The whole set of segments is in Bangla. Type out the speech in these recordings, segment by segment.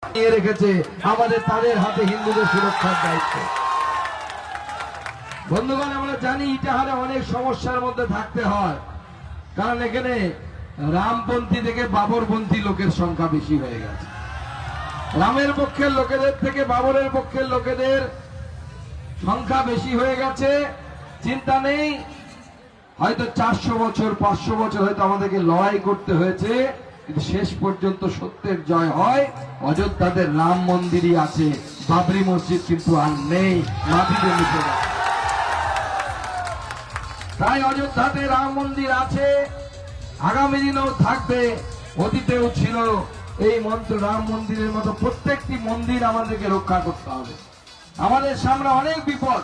রেখেছে আমাদের, তাদের হাতে হিন্দুদের সুরক্ষার দায়িত্ব। বন্ধুগণ, আমরা জানি ইটাহারে অনেক সমস্যার মধ্যে থাকতে হয়, কারণ এখানে রামপন্থী থেকে বাবরপন্থী লোকের সংখ্যা বেশি হয়ে গেছে। রামের পক্ষের লোকেদের থেকে বাবরের পক্ষের লোকেদের সংখ্যা বেশি হয়ে গেছে। চিন্তা নেই, হয়তো 400 বছর 500 বছর হয়তো আমাদেরকে লড়াই করতে হয়েছে, কিন্তু শেষ পর্যন্ত সত্যের জয় হয়। অযোধ্যাতে রাম মন্দিরই আছে, বাবরি মসজিদ কিন্তু আর নেই, মাটিতে মিশে গেছে। তাই অযোধ্যাতে রাম মন্দির আছে, আগামী দিনেও থাকবে, অতীতেও ছিল। এই মন্ত্র রাম মন্দিরের মতো প্রত্যেকটি মন্দির আমাদেরকে রক্ষা করতে হবে। আমাদের সামনে অনেক বিপদ,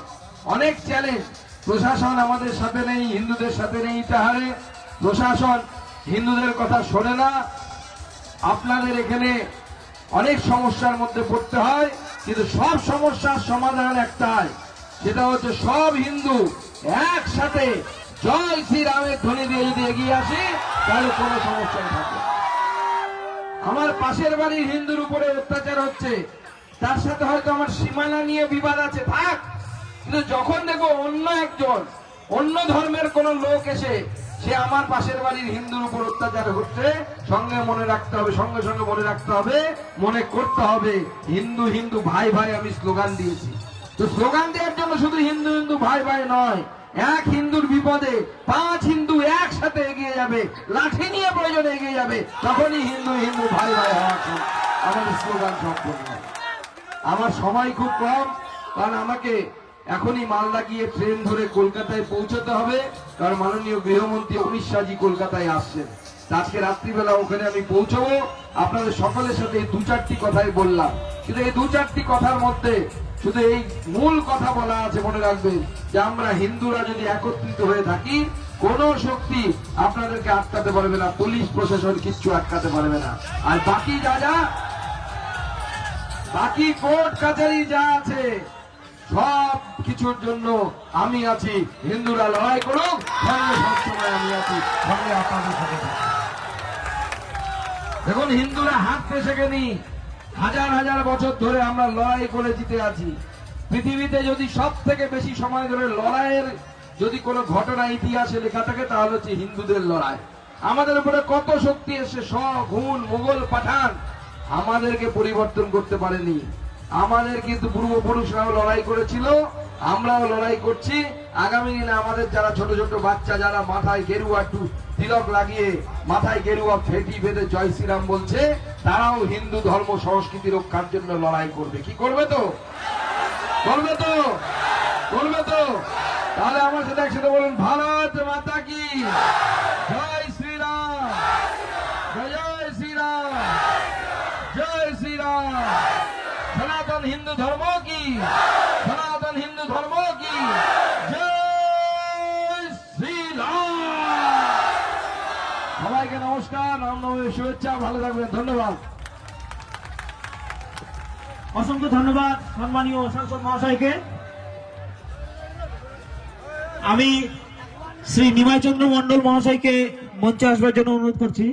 অনেক চ্যালেঞ্জ। প্রশাসন আমাদের সাথে নেই, হিন্দুদের সাথে নেই। ইটাহারে প্রশাসন হিন্দুদের কথা শোনে না। আপনাদের এখানে অনেক সমস্যার মধ্যে পড়তে হয়, কিন্তু সব সমস্যার সমাধান একটাই, সেটা হচ্ছে সব হিন্দু একসাথে জয় শ্রীরামের ধ্বনি দিয়ে যদি এগিয়ে আসি, তাহলে কোনো সমস্যাই থাকবে। আমার পাশের বাড়ির হিন্দুর উপরে অত্যাচার হচ্ছে, তার সাথে হয়তো আমার সীমানা নিয়ে বিবাদ আছে, থাক, কিন্তু যখন দেখো অন্য একজন অন্য ধর্মের কোন লোক এসে সে আমার পাশের বাড়ির হিন্দুর উপর অত্যাচার হচ্ছে, সঙ্গে মনে রাখতে হবে, সঙ্গে সঙ্গে মনে রাখতে হবে, মনে করতে হবে, হিন্দু হিন্দু ভাই ভাই আমি স্লোগান দিয়েছি। তো স্লোগান দেওয়ার জন্য শুধু হিন্দু হিন্দু ভাই ভাই নয়, এক হিন্দুর বিপদে 5 হিন্দু একসাথে এগিয়ে যাবে, লাঠি নিয়ে প্রয়োজনে এগিয়ে যাবে, তখনই হিন্দু হিন্দু ভাই ভাই হওয়া আমাদের স্লোগান সম্পূর্ণ। আমার সময় খুব কম, কারণ আমাকে এখনই মালদা গিয়ে ট্রেন ধরে কলকাতায় পৌঁছতে হবে, কারণ মাননীয় গৃহমন্ত্রী অমিত শাহজি কলকাতায় আসছেন। আজকে রাত্রিবেলা ওখানে আমি পৌঁছবো। আপনাদের সকলের সাথে এই 2-4টি কথাই বললাম, কিন্তু এই 2-4টি কথার মধ্যে শুধু এই মূল কথা বলা আছে, মনে রাখবেন যে আমরা হিন্দুরা যদি একত্রিত হয়ে থাকি, কোন শক্তি আপনাদেরকে আটকাতে পারবে না, পুলিশ প্রশাসন কিচ্ছু আটকাতে পারবে না। আর বাকি বাকি কোর্ট কাছারি যা আছে সব কিছুর জন্য আমি আছি। হিন্দুরা লড়াই করুক, সঙ্গে সবসময় আমি আছি, সঙ্গে আপনাদের সাথে। দেখুন, হিন্দুরা হাত পেশেনি, হাজার হাজার বছর ধরে আমরা লড়াই করে জিতে আছি। পৃথিবীতে যদি সব থেকে বেশি সময় ধরে লড়াইয়ের যদি কোনো ঘটনা ইতিহাসে লেখা থাকে, তাহলে হচ্ছে হিন্দুদের লড়াই। আমাদের উপরে কত শক্তি এসে হুন মুঘল পাঠান আমাদেরকে পরিবর্তন করতে পারেনি। আমাদের কিন্তু পূর্বপুরুষরাও লড়াই করেছিল, আমরাও লড়াই করছি। আগামী দিনে আমাদের যারা ছোট ছোট বাচ্চা, যারা মাথায় গেরুয়া তিলক লাগিয়ে মাথায় গেরুয়া ফেটি বেঁধে জয় শ্রীরাম বলছে, তারাও হিন্দু ধর্ম সংস্কৃতি রক্ষার জন্য লড়াই করবে। কি করবে? তো করবে, তো করবে, তো তাহলে আমার সাথে একসাথে বলুন, ভারত মাতা কি জয় শ্রীরাম, জয় শ্রীরাম, জয় শ্রীরাম। সনাতন হিন্দু ধর্ম কি, সনাতন হিন্দু ধর্ম কি, জয় শ্রীরাম। সবাইকে নমস্কার, রামনবমীর শুভেচ্ছা, ভালো থাকবেন, ধন্যবাদ। অসংখ্য ধন্যবাদ সম্মানীয় সাংসদ মহাশয়কে। আমি শ্রী নিমাই চন্দ্র মন্ডল মহাশয়কে মঞ্চে আসবার জন্য অনুরোধ করছি।